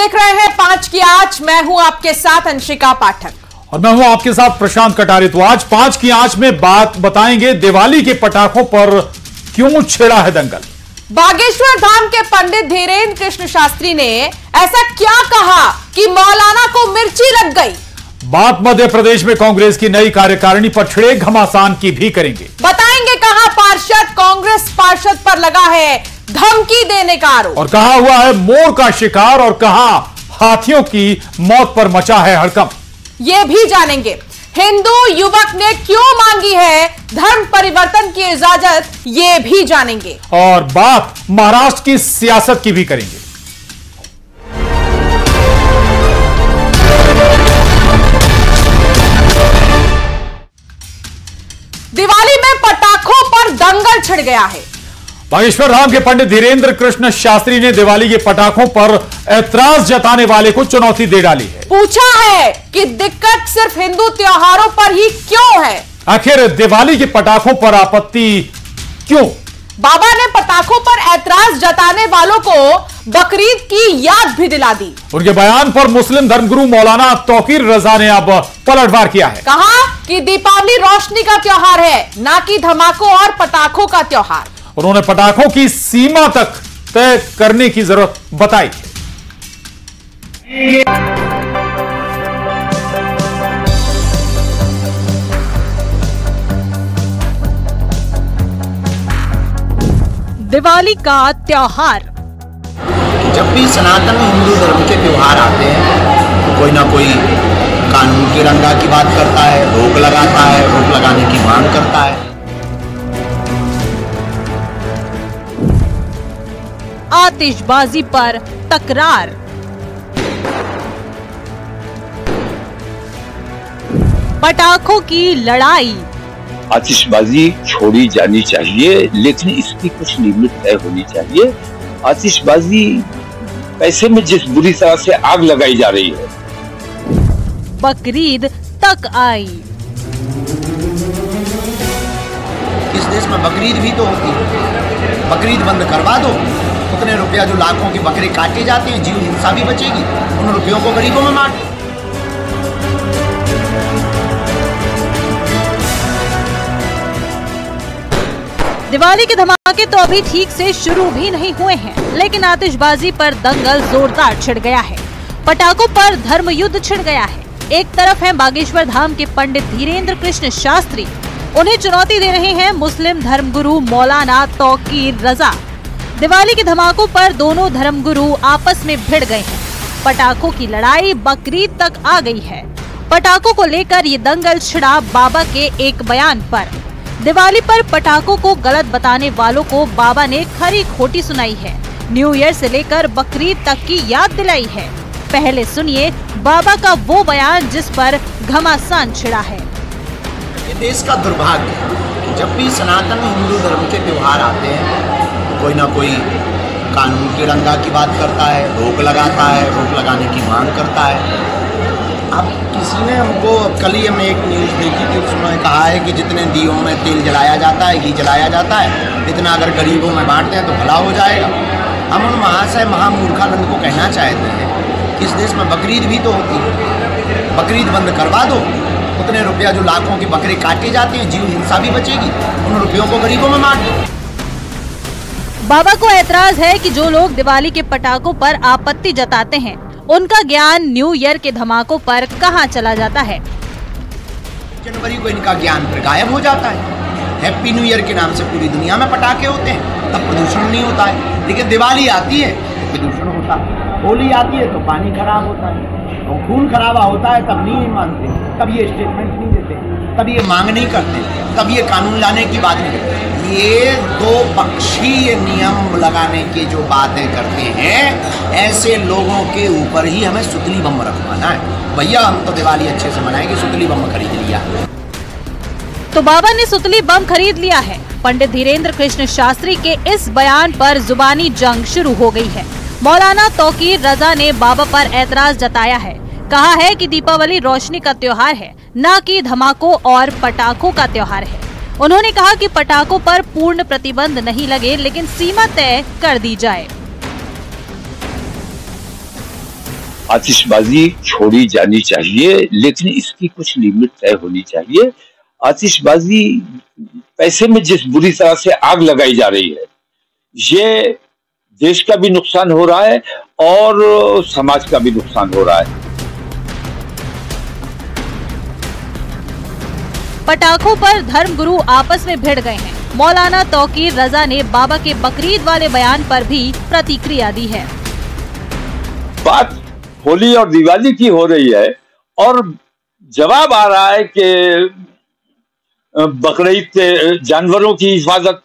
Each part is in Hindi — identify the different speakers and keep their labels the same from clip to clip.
Speaker 1: देख रहे हैं 5 की आंच। मैं हूं आपके साथ अंशिका पाठक
Speaker 2: और मैं हूं आपके साथ प्रशांत कटारे। तो आज 5 की आंच में बात बताएंगे दिवाली के पटाखों पर क्यों छिड़ा है दंगल।
Speaker 1: बागेश्वर धाम के पंडित धीरेन्द्र कृष्ण शास्त्री ने ऐसा क्या कहा कि मौलाना को मिर्ची लग गई।
Speaker 2: बात मध्य प्रदेश में कांग्रेस की नई कार्यकारिणी पर छिड़े घमासान की भी करेंगे।
Speaker 1: बताएंगे कहां पार्षद कांग्रेस पार्षद पर लगा है धमकी देने का आरोप
Speaker 2: और कहा हुआ है मोर का शिकार और कहा हाथियों की मौत पर मचा है हड़कंप।
Speaker 1: ये भी जानेंगे हिंदू युवक ने क्यों मांगी है धर्म परिवर्तन की इजाजत, ये भी जानेंगे
Speaker 2: और बात महाराष्ट्र की सियासत की भी करेंगे।
Speaker 1: दिवाली में पटाखों पर दंगल छिड़ गया है।
Speaker 2: बागेश्वर धाम के पंडित धीरेन्द्र कृष्ण शास्त्री ने दिवाली के पटाखों पर ऐतराज जताने वाले को चुनौती दे डाली है।
Speaker 1: पूछा है कि दिक्कत सिर्फ हिंदू त्योहारों पर ही क्यों है।
Speaker 2: आखिर दिवाली के पटाखों पर आपत्ति क्यों।
Speaker 1: बाबा ने पटाखों पर ऐतराज जताने वालों को बकरीद की याद भी दिला दी।
Speaker 2: उनके बयान पर मुस्लिम धर्मगुरु मौलाना तौकीर रजा ने अब पलटवार किया है।
Speaker 1: कहा कि दीपावली रोशनी का त्योहार है, ना कि धमाकों और पटाखों का त्योहार।
Speaker 2: उन्होंने पटाखों की सीमा तक तय करने की जरूरत बताई।
Speaker 1: दिवाली का त्योहार।
Speaker 3: जब भी सनातन हिंदू धर्म के त्योहार आते हैं तो कोई ना कोई कानून की रंगा की बात करता है, रोक लगाता है, रोक लगाने की मांग करता है।
Speaker 1: आतिशबाजी पर तकरार। पटाखों की लड़ाई।
Speaker 4: आतिशबाजी छोड़ी जानी चाहिए, लेकिन इसकी कुछ लिमिट तय होनी चाहिए। आतिशबाजी पैसे में जिस बुरी तरह से आग लगाई जा रही है।
Speaker 1: बकरीद तक आई।
Speaker 3: इस देश में बकरीद भी तो होती है, बकरीद बंद करवा दो। उतने रुपया जो लाखों के बकरे काटे जाते हैं, जीव हिंसा भी बचेगी। उन रुपयों को गरीबों में बांट।
Speaker 1: दिवाली के धमाके तो अभी ठीक से शुरू भी नहीं हुए हैं, लेकिन आतिशबाजी पर दंगल जोरदार छिड़ गया है। पटाखों पर धर्म युद्ध छिड़ गया है। एक तरफ है बागेश्वर धाम के पंडित धीरेन्द्र कृष्ण शास्त्री, उन्हें चुनौती दे रहे हैं मुस्लिम धर्मगुरु मौलाना तौकीर रजा। दिवाली के धमाकों पर दोनों धर्मगुरु आपस में भिड़ गए हैं। पटाखों की लड़ाई बकरीद तक आ गई है। पटाखों को लेकर ये दंगल छिड़ा बाबा के एक बयान पर। दिवाली पर पटाखों को गलत बताने वालों को बाबा ने खरी खोटी सुनाई है। न्यू ईयर से लेकर बकरीद तक की याद दिलाई है। पहले सुनिए बाबा का वो बयान जिस पर घमासान छिड़ा है।
Speaker 3: ये देश का दुर्भाग्य है कि जब भी सनातन हिंदू धर्म के त्योहार आते हैं तो कोई ना कोई कानून की रंगा की बात करता है, रोक लगाता है, रोक लगाने की मांग करता है। अब किसी ने हमको कल ही हमने एक न्यूज़ देखी थी, उसमें कहा है कि जितने दियों में तेल जलाया जाता है, घी जलाया जाता है, इतना अगर गरीबों में बांटते हैं तो भला हो जाएगा। हम उन महाशय महामूर्खानंद को कहना चाहते हैं कि इस देश में बकरीद भी तो होती है, बकरीद बंद करवा दो। उतने रुपया जो लाखों के बकरे काटे जाते हैं, जीव हिंसा भी बचेगी। उन रुपयों को गरीबों में बांट दो।
Speaker 1: बाबा को ऐतराज है कि जो लोग दिवाली के पटाखों पर आपत्ति जताते हैं, उनका ज्ञान न्यू ईयर के धमाकों पर कहां चला जाता है।
Speaker 3: जनवरी को इनका ज्ञान फिर गायब हो जाता है। हैप्पी न्यू ईयर के नाम से पूरी दुनिया में पटाखे होते हैं, तब प्रदूषण नहीं होता है। लेकिन दिवाली आती है तो प्रदूषण होता है, होली आती है तो पानी खराब होता है, और खून खराबा होता है तब नहीं मानते, तब ये स्टेटमेंट नहीं देते, तब ये मांग नहीं करते, तब ये कानून लाने की बात नहीं करते। ये दो पक्षीय नियम लगाने की जो बातें करते हैं, ऐसे लोगों के ऊपर ही हमें सुतली बम रखवाना है। भैया हम तो दिवाली अच्छे से मनाएंगे, सुतली बम खरीद लिया।
Speaker 1: तो बाबा ने सुतली बम खरीद लिया है। पंडित धीरेन्द्र कृष्ण शास्त्री के इस बयान पर जुबानी जंग शुरू हो गई है। मौलाना तौकीर रजा ने बाबा पर ऐतराज जताया है। कहा है कि दीपावली रोशनी का त्योहार है, न कि धमाकों और पटाखों का त्योहार है। उन्होंने कहा कि पटाखों पर पूर्ण प्रतिबंध नहीं लगे, लेकिन सीमा तय कर दी जाए।
Speaker 4: आतिशबाजी छोड़ी जानी चाहिए, लेकिन इसकी कुछ लिमिट तय होनी चाहिए। आतिशबाजी पैसे में जिस बुरी तरह से आग लगाई जा रही है, ये देश का भी नुकसान हो रहा है और समाज का भी नुकसान हो रहा है।
Speaker 1: पटाखों पर धर्मगुरु आपस में भिड़ गए हैं। मौलाना तौकीर रजा ने बाबा के बकरीद वाले बयान पर भी प्रतिक्रिया दी है।
Speaker 4: बात होली और दिवाली की हो रही है और जवाब आ रहा है कि बकरीद के जानवरों की हिफाजत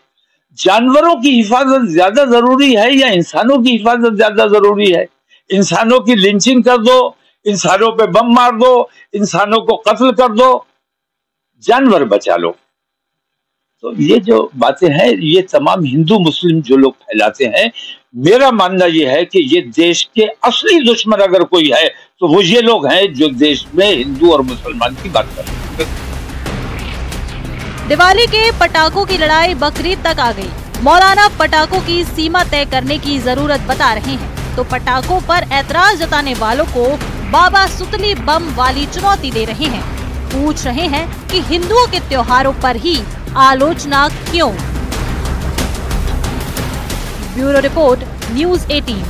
Speaker 4: ज्यादा जरूरी है या इंसानों की हिफाजत ज्यादा जरूरी है? इंसानों की लिंचिंग कर दो, इंसानों पे बम मार दो, इंसानों को कत्ल कर दो, जानवर बचा लो। तो ये जो बातें हैं, ये तमाम हिंदू मुस्लिम जो लोग फैलाते हैं, मेरा मानना ये है कि ये देश के असली दुश्मन अगर कोई है तो वो ये लोग हैं जो देश में हिंदू और मुसलमान की बात कर रहे हैं।
Speaker 1: दिवाली के पटाखों की लड़ाई बकरीद तक आ गई। मौलाना पटाखों की सीमा तय करने की जरूरत बता रहे हैं, तो पटाखों पर ऐतराज जताने वालों को बाबा सुतली बम वाली चुनौती दे रहे हैं। पूछ रहे हैं कि हिंदुओं के त्योहारों पर ही आलोचना क्यों? Bureau report, news 18।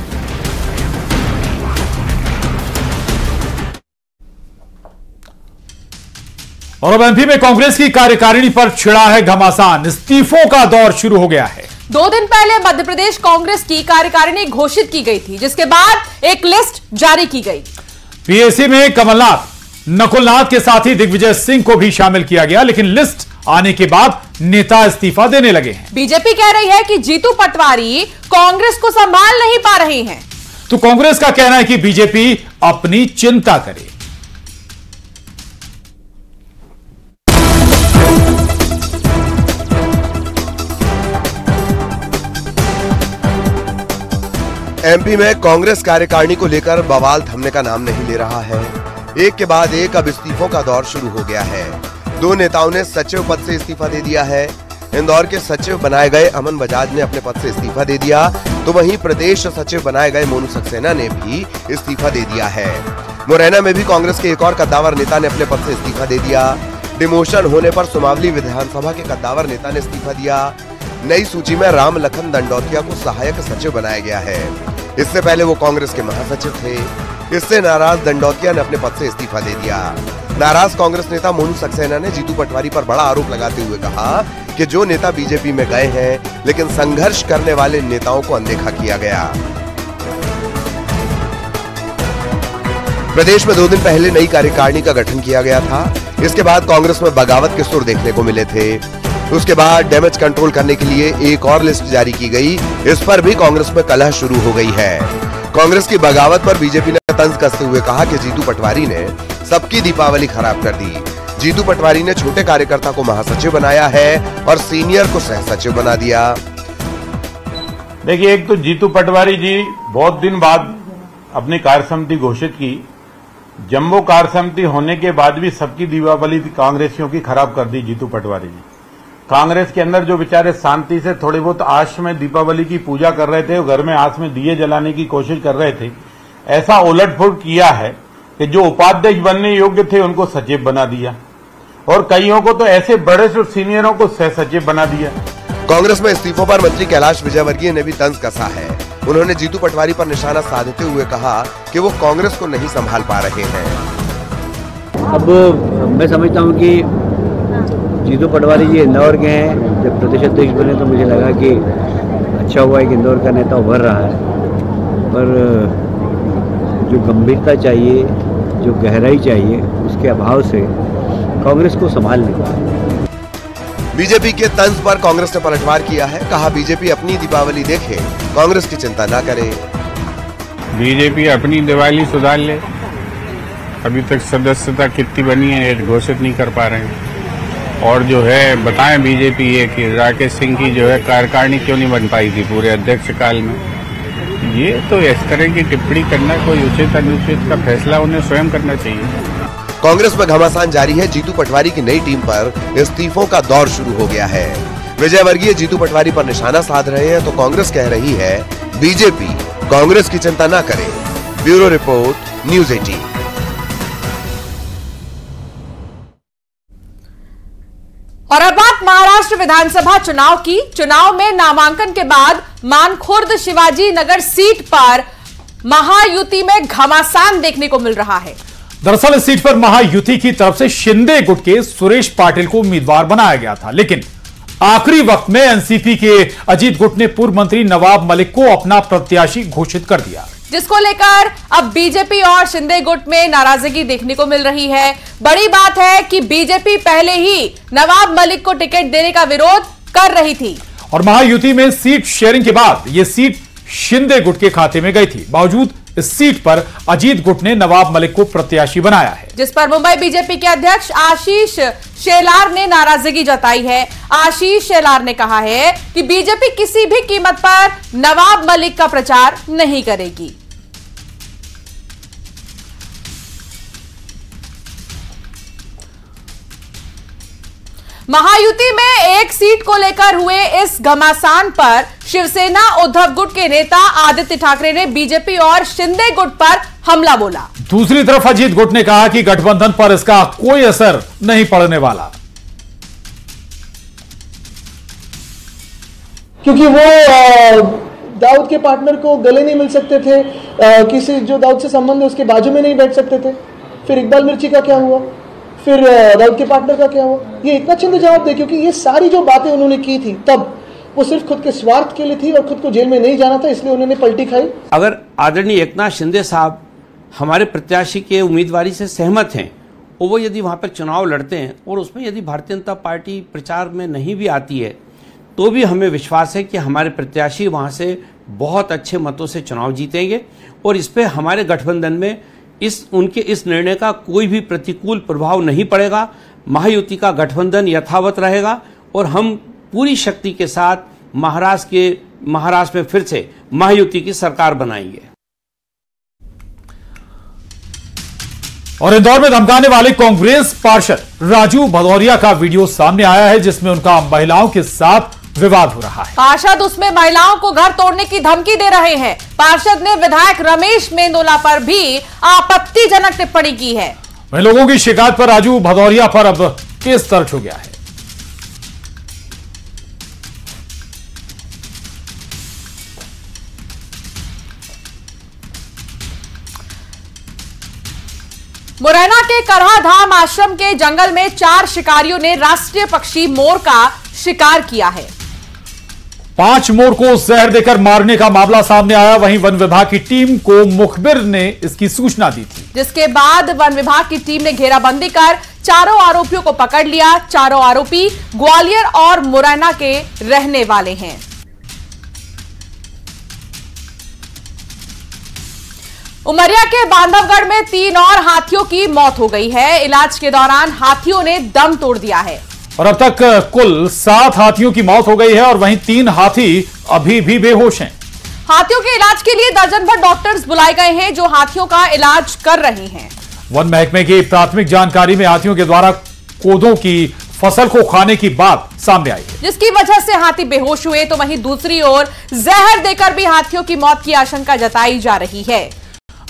Speaker 2: और अब एमपी में कांग्रेस की कार्यकारिणी पर छिड़ा है घमासान। इस्तीफों का दौर शुरू हो गया है।
Speaker 5: 2 दिन पहले मध्य प्रदेश कांग्रेस की कार्यकारिणी घोषित की गई थी, जिसके बाद एक लिस्ट जारी की गई।
Speaker 2: पीएसी में कमलनाथ, नकुलनाथ के साथ ही दिग्विजय सिंह को भी शामिल किया गया, लेकिन लिस्ट आने के बाद नेता इस्तीफा देने लगे हैं।
Speaker 5: बीजेपी कह रही है कि जीतू पटवारी कांग्रेस को संभाल नहीं पा रहे हैं,
Speaker 2: तो कांग्रेस का कहना है कि बीजेपी अपनी चिंता करे।
Speaker 6: एमपी में कांग्रेस कार्यकारिणी को लेकर बवाल थमने का नाम नहीं ले रहा है। एक के बाद एक अब इस्तीफों का दौर शुरू हो गया है। 2 नेताओं ने सचिव पद से इस्तीफा दे दिया है। इंदौर के सचिव बनाए गए अमन बजाज ने अपने पद से इस्तीफा दे दिया, तो वहीं प्रदेश सचिव बनाए गए मोनू सक्सेना ने भी इस्तीफा दे दिया है। मुरैना में भी कांग्रेस के एक और कद्दावर नेता ने अपने पद से इस्तीफा दे दिया। डिमोशन होने पर सुमावली विधानसभा के कद्दावर नेता ने इस्तीफा दिया। नई सूची में राम लखन दंडौतिया को सहायक सचिव बनाया गया है। इससे पहले वो कांग्रेस के महासचिव थे। इससे नाराज दंडौतिया ने अपने पद से इस्तीफा दे दिया। नाराज कांग्रेस नेता मोनू सक्सेना ने जीतू पटवारी पर बड़ा आरोप लगाते हुए कहा कि जो नेता बीजेपी में गए हैं, लेकिन संघर्ष करने वाले नेताओं को अनदेखा किया गया। प्रदेश में 2 दिन पहले नई कार्यकारिणी का गठन किया गया था। इसके बाद कांग्रेस में बगावत के सुर देखने को मिले थे। उसके बाद डैमेज कंट्रोल करने के लिए एक और लिस्ट जारी की गई। इस पर भी कांग्रेस में कलह शुरू हो गई है। कांग्रेस की बगावत पर बीजेपी ने तंज कसते हुए कहा कि जीतू पटवारी ने सबकी दीपावली खराब कर दी। जीतू पटवारी ने छोटे कार्यकर्ता को महासचिव बनाया है और सीनियर को सह सचिव बना दिया।
Speaker 7: देखिए, एक तो जीतू पटवारी जी बहुत दिन बाद अपनी कार्यसमिति घोषित की। जम्बो कार्यसमिति होने के बाद भी सबकी दीपावली कांग्रेसियों की खराब कर दी जीतू पटवारी जी। कांग्रेस के अंदर जो बेचारे शांति से थोड़े बहुत आश में दीपावली की पूजा कर रहे थे, घर में आस में दिए जलाने की कोशिश कर रहे थे, ऐसा उलटफुलट किया है कि जो उपाध्यक्ष बनने योग्य थे उनको सचिव बना दिया और कईयों को तो ऐसे बड़े से सीनियरों को सह सचिव बना दिया।
Speaker 6: कांग्रेस में इस्तीफों पर मंत्री कैलाश विजयवर्गीय ने भी तंज कसा है। उन्होंने जीतू पटवारी पर निशाना साधते हुए कहा कि वो कांग्रेस को नहीं संभाल पा रहे हैं।
Speaker 8: अब मैं समझता हूँ कि जीतू पटवारी जी इंदौर के हैं। जब प्रदेश अध्यक्ष बने तो मुझे लगा कि अच्छा हुआ है कि इंदौर का नेता उभर रहा है, पर जो गंभीरता चाहिए, जो गहराई चाहिए, उसके अभाव से कांग्रेस को संभाल नहीं पाया।
Speaker 6: बीजेपी के तंज पर कांग्रेस ने पलटवार किया है। कहा बीजेपी अपनी दीपावली देखे, कांग्रेस की चिंता ना करे।
Speaker 7: बीजेपी अपनी दिवाली सुधार ले। अभी तक सदस्यता कितनी बनी है घोषित नहीं कर पा रहे हैं। और जो है बताएं बीजेपी ये कि राकेश सिंह की जो है कार्यकारिणी क्यों नहीं बन पाई थी पूरे अध्यक्ष काल में। ये तो इस तरह की टिप्पणी करना कोई उचित अनुचित का फैसला उन्हें स्वयं करना चाहिए।
Speaker 6: कांग्रेस में घमासान जारी है। जीतू पटवारी की नई टीम पर इस्तीफों का दौर शुरू हो गया है। विजयवर्गीय जीतू पटवारी पर निशाना साध रहे हैं, तो कांग्रेस कह रही है बीजेपी कांग्रेस की चिंता न करे। Bureau report, news 18।
Speaker 5: और अब बात महाराष्ट्र विधानसभा चुनाव की। चुनाव में नामांकन के बाद मानखुर्द शिवाजी नगर सीट पर महायुति में घमासान देखने को मिल रहा है।
Speaker 2: दरअसल इस सीट पर महायुति की तरफ से शिंदे गुट के सुरेश पाटिल को उम्मीदवार बनाया गया था, लेकिन आखिरी वक्त में एनसीपी के अजीत गुट ने पूर्व मंत्री नवाब मलिक को अपना प्रत्याशी घोषित कर दिया,
Speaker 5: जिसको लेकर अब बीजेपी और शिंदे गुट में नाराजगी देखने को मिल रही है। बड़ी बात है कि बीजेपी पहले ही नवाब मलिक को टिकट देने का विरोध कर रही थी
Speaker 2: और महायुति में सीट शेयरिंग के बाद यह सीट शिंदे गुट के खाते में गई थी। बावजूद इस सीट पर अजीत गुट ने नवाब मलिक को प्रत्याशी बनाया है,
Speaker 5: जिस पर मुंबई बीजेपी के अध्यक्ष आशीष शेलार ने नाराजगी जताई है। आशीष शेलार ने कहा है कि बीजेपी किसी भी कीमत पर नवाब मलिक का प्रचार नहीं करेगी। महायुति में एक सीट को लेकर हुए इस घमासान पर शिवसेना उद्धव गुट के नेता आदित्य ठाकरे ने बीजेपी और शिंदे गुट पर हमला बोला।
Speaker 2: दूसरी तरफ अजीत गुट ने कहा कि गठबंधन पर इसका कोई असर नहीं पड़ने वाला,
Speaker 9: क्योंकि वो दाऊद के पार्टनर को गले नहीं मिल सकते थे, किसी जो दाऊद से संबंध है उसके बाजू में नहीं बैठ सकते थे। फिर इकबाल मिर्ची का क्या हुआ, फिर दाऊद के पार्टनर का क्या हुआ, ये इतना चंद जवाब दे, क्योंकि ये सारी जो बातें उन्होंने की थी तब वो सिर्फ खुद के स्वार्थ के लिए थी और खुद को जेल में नहीं जाना था, इसलिए उन्होंने पलटी खाई।
Speaker 10: अगर आदरणीय एकनाथ शिंदे साहब हमारे प्रत्याशी के उम्मीदवारी से सहमत हैं और वो यदि वहाँ पर चुनाव लड़ते हैं और उसमें यदि भारतीय जनता पार्टी प्रचार में नहीं भी आती है तो भी हमें विश्वास है कि हमारे प्रत्याशी वहाँ से बहुत अच्छे मतों से चुनाव जीतेंगे और इस पर हमारे गठबंधन में उनके इस निर्णय का कोई भी प्रतिकूल प्रभाव नहीं पड़ेगा। महायुति का गठबंधन यथावत रहेगा और हम पूरी शक्ति के साथ महाराष्ट्र में फिर से महायुति की सरकार बनाएंगे।
Speaker 2: और इंदौर में धमकाने वाले कांग्रेस पार्षद राजू भदौरिया का वीडियो सामने आया है, जिसमें उनका महिलाओं के साथ विवाद हो रहा है।
Speaker 5: पार्षद उसमें महिलाओं को घर तोड़ने की धमकी दे रहे हैं। पार्षद ने विधायक रमेश मेंदोला पर भी आपत्तिजनक टिप्पणी की है।
Speaker 2: वहीं लोगों की शिकायत पर राजू भदौरिया पर अब केस दर्ज हो गया है।
Speaker 5: मुरैना के करहा धाम आश्रम के जंगल में 4 शिकारियों ने राष्ट्रीय पक्षी मोर का शिकार किया है।
Speaker 2: 5 मोर को जहर देकर मारने का मामला सामने आया। वहीं वन विभाग की टीम को मुखबिर ने इसकी सूचना दी थी,
Speaker 5: जिसके बाद वन विभाग की टीम ने घेराबंदी कर चारों आरोपियों को पकड़ लिया। चारों आरोपी ग्वालियर और मुरैना के रहने वाले हैं। उमरिया के बांधवगढ़ में 3 और हाथियों की मौत हो गई है। इलाज के दौरान हाथियों ने दम तोड़ दिया है
Speaker 2: और अब तक कुल 7 हाथियों की मौत हो गई है और वहीं 3 हाथी अभी भी बेहोश हैं।
Speaker 5: हाथियों के इलाज के लिए दर्जन भर डॉक्टर्स बुलाए गए हैं जो हाथियों का इलाज कर रहे हैं।
Speaker 2: वन महकमे की प्राथमिक जानकारी में हाथियों के द्वारा कोदों की फसल को खाने की बात सामने आई है,
Speaker 5: जिसकी वजह से हाथी बेहोश हुए। तो वहीं दूसरी ओर जहर देकर भी हाथियों की मौत की आशंका जताई जा रही है।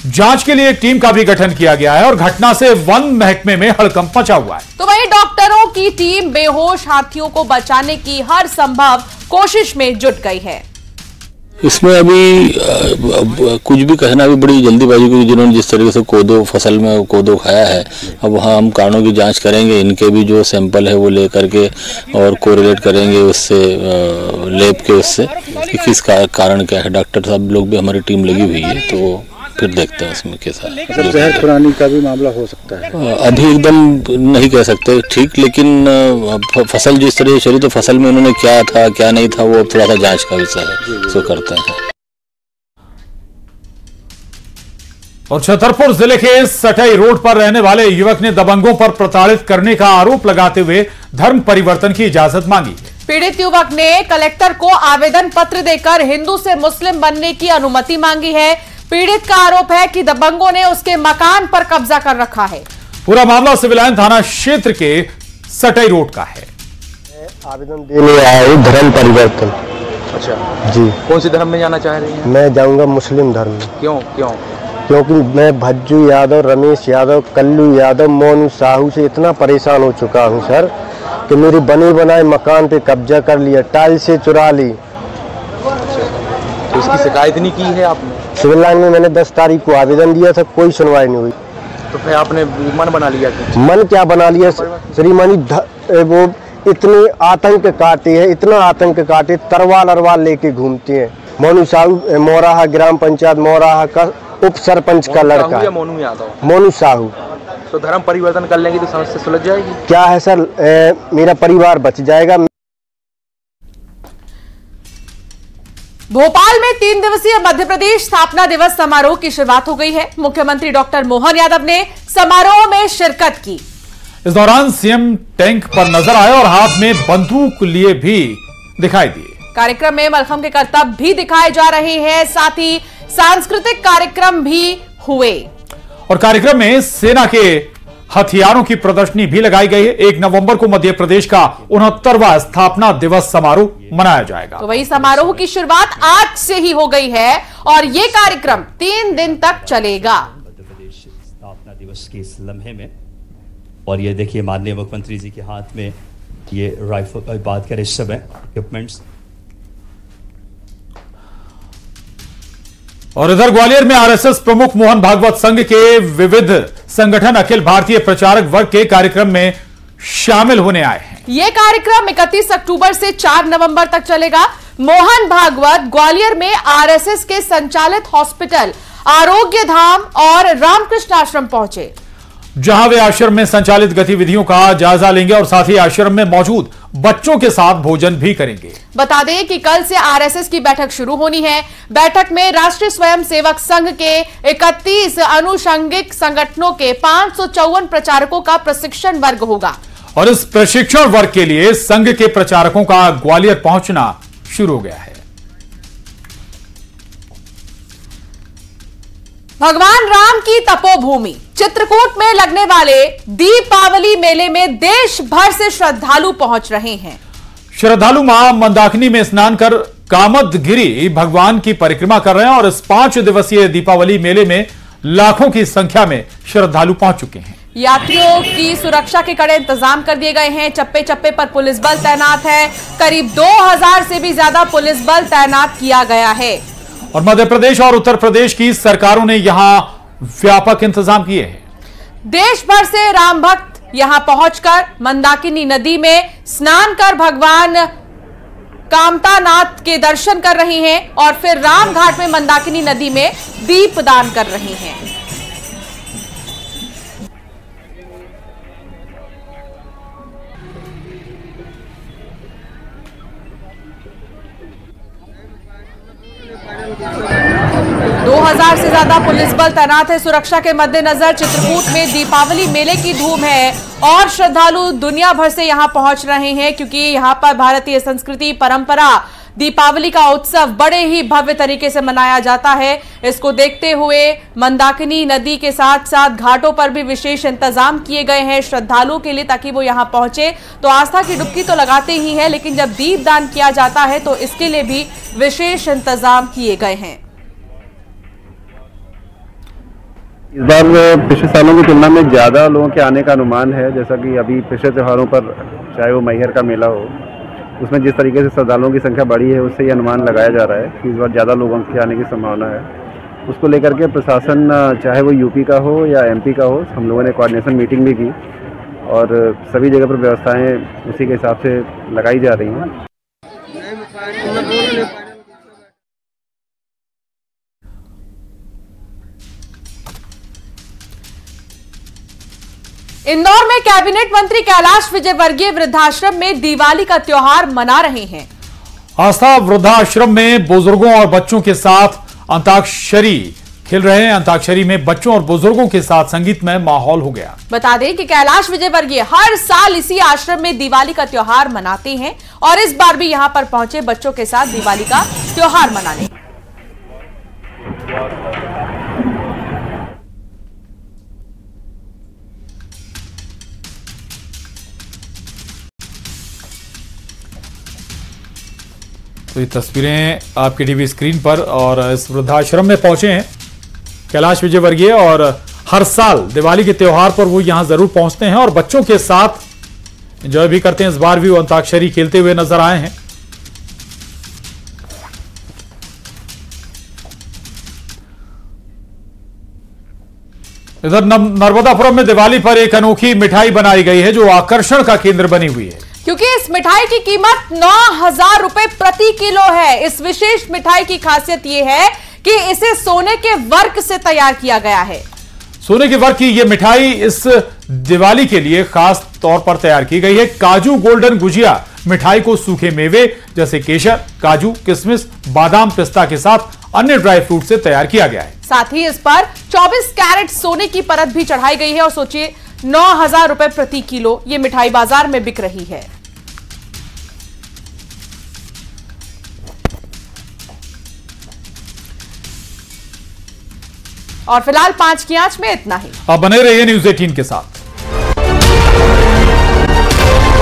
Speaker 2: जांच के लिए एक टीम का भी गठन किया गया है और घटना से वन महकमे में हड़कंप मचा हुआ है।
Speaker 5: तो वहीं डॉक्टरों की टीम बेहोश हाथियों को बचाने की हर संभव कोशिश में जुट गई है।
Speaker 11: इसमें अभी कुछ भी कहना भी बड़ी जल्दीबाजी, क्योंकि जिन्होंने जिस तरीके से कोदो फसल में कोदो खाया है, अब वहाँ हम कारणों की जांच करेंगे, इनके भी जो सैंपल है वो ले करके और कोरिलेट करेंगे उससे लैब के उससे कि किस कारण क्या है। डॉक्टर साहब लोग भी हमारी टीम लगी हुई है, तो फिर देखते हैं उसमें कैसा है।
Speaker 8: जहर खुरानी का भी मामला हो सकता है,
Speaker 11: अभी एकदम नहीं कह सकते ठीक, लेकिन फसल जिस तरह से चली तो फसल में उन्होंने क्या था क्या नहीं था वो थोड़ा सा जांच का विषय है, सो करते हैं।
Speaker 2: और छतरपुर जिले के सटाई रोड पर रहने वाले युवक ने दबंगों पर प्रताड़ित करने का आरोप लगाते हुए धर्म परिवर्तन की इजाजत मांगी है।
Speaker 5: पीड़ित युवक ने कलेक्टर को आवेदन पत्र देकर हिंदू से मुस्लिम बनने की अनुमति मांगी है। पीड़ित का आरोप है कि दबंगों ने उसके मकान पर कब्जा कर रखा है।
Speaker 2: पूरा मामला सिविल लाइन थाना क्षेत्र के सटाई रोड का है।
Speaker 12: आवेदन देने आया हूँ धर्म परिवर्तन।
Speaker 13: अच्छा
Speaker 12: जी,
Speaker 13: कौन सी धर्म में जाना चाह रही हैं?
Speaker 12: मैं जाऊंगा मुस्लिम धर्म में।
Speaker 13: क्यों?
Speaker 12: क्योंकि मैं भज्जू यादव, रमेश यादव, कल्लू यादव, मोनू साहू से इतना परेशान हो चुका हूं सर कि मेरी बने बनाए मकान पे कब्जा कर लिया, टाइल से चुरा ली।
Speaker 13: तो इसकी शिकायत नहीं की है आपने?
Speaker 12: सिविल लाइन में मैंने 10 तारीख को आवेदन दिया था, कोई सुनवाई नहीं हुई।
Speaker 13: तो फिर आपने मन बना लिया कि?
Speaker 12: मन क्या बना लिया श्रीमानी, वो इतने आतंक काटे हैं, इतना आतंक काटे, तरवाल अरवाल लेके घूमते हैं। मोनू साहू मोराहा ग्राम पंचायत मोराहा का उप सरपंच का लड़का है।
Speaker 13: मोनू यादव?
Speaker 12: मोनू साहू।
Speaker 13: तो धर्म परिवर्तन कर लेंगे तो समस्या सुलझ जाएगी?
Speaker 12: क्या है सर, मेरा परिवार बच जाएगा।
Speaker 5: भोपाल में 3 दिवसीय मध्य प्रदेश स्थापना दिवस समारोह की शुरुआत हो गई है। मुख्यमंत्री डॉक्टर मोहन यादव ने समारोह में शिरकत की।
Speaker 2: इस दौरान सीएम टैंक पर नजर आए और हाथ में बंदूक लिए भी दिखाई दिए।
Speaker 5: कार्यक्रम में मलखम के करतब भी दिखाए जा रहे हैं, साथ ही सांस्कृतिक कार्यक्रम भी हुए
Speaker 2: और कार्यक्रम में सेना के हथियारों की प्रदर्शनी भी लगाई गई है। 1 नवंबर को मध्य प्रदेश का 69वां स्थापना दिवस समारोह मनाया जाएगा।
Speaker 5: तो वही समारोह की शुरुआत आज से ही हो गई है और ये कार्यक्रम 3 दिन तक चलेगा।
Speaker 14: मध्य प्रदेश स्थापना दिवस के इस लम्हे में, और ये देखिए माननीय मुख्यमंत्री जी के हाथ में ये राइफल, बात करें इस समय इक्विपमेंट्स।
Speaker 2: और इधर ग्वालियर में आरएसएस प्रमुख मोहन भागवत संघ के विविध संगठन अखिल भारतीय प्रचारक वर्ग के कार्यक्रम में शामिल होने आए हैं।
Speaker 5: यह कार्यक्रम 31 अक्टूबर से 4 नवंबर तक चलेगा। मोहन भागवत ग्वालियर में आरएसएस के संचालित हॉस्पिटल आरोग्य धाम और रामकृष्ण आश्रम पहुंचे,
Speaker 2: जहां वे आश्रम में संचालित गतिविधियों का जायजा लेंगे और साथ ही आश्रम में मौजूद बच्चों के साथ भोजन भी करेंगे।
Speaker 5: बता दें कि कल से आरएसएस की बैठक शुरू होनी है। बैठक में राष्ट्रीय स्वयंसेवक संघ के 31 अनुषंगिक संगठनों के 554 प्रचारकों का प्रशिक्षण वर्ग होगा
Speaker 2: और इस प्रशिक्षण वर्ग के लिए संघ के प्रचारकों का ग्वालियर पहुंचना शुरू हो गया है।
Speaker 5: भगवान राम की तपोभूमि चित्रकूट में लगने वाले दीपावली मेले में देश भर से श्रद्धालु पहुंच रहे हैं।
Speaker 2: श्रद्धालु मां मंदाकिनी में स्नान कर कामदगिरी भगवान की परिक्रमा कर रहे हैं और इस 5 दिवसीय दीपावली मेले में लाखों की संख्या में श्रद्धालु पहुंच चुके हैं।
Speaker 5: यात्रियों की सुरक्षा के कड़े इंतजाम कर दिए गए हैं। चप्पे चप्पे पर पुलिस बल तैनात है। करीब 2000 से भी ज्यादा पुलिस बल तैनात किया गया है
Speaker 2: और मध्य प्रदेश और उत्तर प्रदेश की सरकारों ने यहां व्यापक इंतजाम किए हैं।
Speaker 5: देश भर से राम भक्त यहां पहुंचकर मंदाकिनी नदी में स्नान कर भगवान कामतानाथ के दर्शन कर रहे हैं और फिर राम घाट में मंदाकिनी नदी में दीपदान कर रहे हैं। दो 2000 से ज्यादा पुलिस बल तैनात है। सुरक्षा के मद्देनजर चित्रकूट में दीपावली मेले की धूम है और श्रद्धालु दुनिया भर से यहां पहुंच रहे हैं, क्योंकि यहां पर भारतीय संस्कृति परंपरा दीपावली का उत्सव बड़े ही भव्य तरीके से मनाया जाता है। इसको देखते हुए मंदाकिनी नदी के साथ साथ घाटों पर भी विशेष इंतजाम किए गए हैं श्रद्धालुओं के लिए, ताकि वो यहां पहुंचे तो आस्था की डुबकी तो लगाते ही हैं, लेकिन जब दीपदान किया जाता है तो इसके लिए भी विशेष इंतजाम किए गए हैं।
Speaker 15: इस बार पिछले सालों की तुलना में ज़्यादा लोगों के आने का अनुमान है। जैसा कि अभी पिछले त्योहारों पर चाहे वो मैहर का मेला हो, उसमें जिस तरीके से श्रद्धालुओं की संख्या बढ़ी है, उससे ये अनुमान लगाया जा रहा है कि इस बार ज़्यादा लोगों के आने की संभावना है। उसको लेकर के प्रशासन, चाहे वो यूपी का हो या एमपी का हो, हम लोगों ने कोऑर्डिनेशन मीटिंग भी की और सभी जगह पर व्यवस्थाएँ उसी के हिसाब से लगाई जा रही हैं।
Speaker 5: इंदौर में कैबिनेट मंत्री कैलाश विजयवर्गीय वृद्धाश्रम में दिवाली का त्योहार मना रहे हैं।
Speaker 2: आस्था वृद्धाश्रम में बुजुर्गों और बच्चों के साथ अंताक्षरी खेल रहे हैं। अंताक्षरी में बच्चों और बुजुर्गों के साथ संगीतमय माहौल हो गया।
Speaker 5: बता दें कि कैलाश विजयवर्गीय हर साल इसी आश्रम में दिवाली का त्योहार मनाते हैं और इस बार भी यहां पर पहुंचे बच्चों के साथ दिवाली का त्योहार मनाने।
Speaker 2: तो ये तस्वीरें आपके टीवी स्क्रीन पर और इस वृद्धाश्रम में पहुंचे हैं कैलाश विजयवर्गीय, और हर साल दिवाली के त्योहार पर वो यहां जरूर पहुंचते हैं और बच्चों के साथ एंजॉय भी करते हैं। इस बार भी वो अंताक्षरी खेलते हुए नजर आए हैं। इधर नर्मदापुरम में दिवाली पर एक अनोखी मिठाई बनाई गई है जो आकर्षण का केंद्र बनी हुई है,
Speaker 5: क्योंकि इस मिठाई की कीमत 9,000 रुपए प्रति किलो है। इस विशेष मिठाई की खासियत यह है कि इसे सोने के वर्क से तैयार किया गया है।
Speaker 2: सोने के वर्क की यह मिठाई इस दिवाली के लिए खास तौर पर तैयार की गई है। काजू गोल्डन गुजिया मिठाई को सूखे मेवे जैसे केसर, काजू, किशमिश, बादाम, पिस्ता के साथ अन्य ड्राई फ्रूट से तैयार किया गया है।
Speaker 5: साथ ही इस पर 24 कैरेट सोने की परत भी चढ़ाई गई है और सोचिए 9,000 रुपए प्रति किलो ये मिठाई बाजार में बिक रही है। और फिलहाल 5 की आंच में इतना ही।
Speaker 2: आप बने रहिए न्यूज़ 18 के साथ।